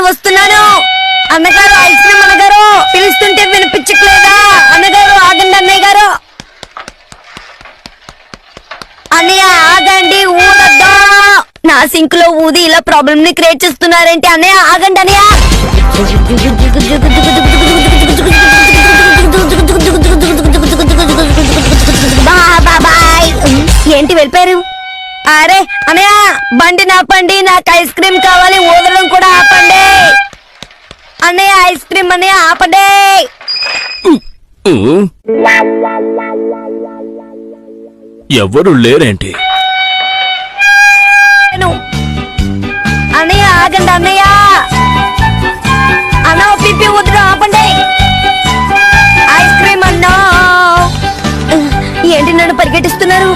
వస్తున్నాను. అన్నగారు ice cream అన్నగారు పిలుస్తుంటే వినిపించట్లేదా? అన్నగారు ఆగండి అన్నయ్య గారు. అన్నయ్య ఆగండి, ఊదొద్దు. నా సింక్ లో ఊది ఇలా ప్రాబ్లమ్ ని క్రియేట్ చేస్తున్నారేంటి? అన్నయ్య ఆగండి అన్నయ్య. ఏంటి వెళ్ళిపోయారు? అరే అన్నయ్య బండి నాపండి, నాకు ఐస్ క్రీమ్ కావాలి. ఊదడం కూడా ఆపండి అన్నయ్య. ఐస్ క్రీమ్ అన్నయ్య ఆపండి. ఎవరు లేరేంటి? అన్నయ్య ఆగండి అన్నయ్య. అన్న పిప్పి ఊదడం ఆపండి. ఐస్ క్రీమ్ అన్నా. ఏంటి నన్ను పరిగెట్టిస్తున్నారు?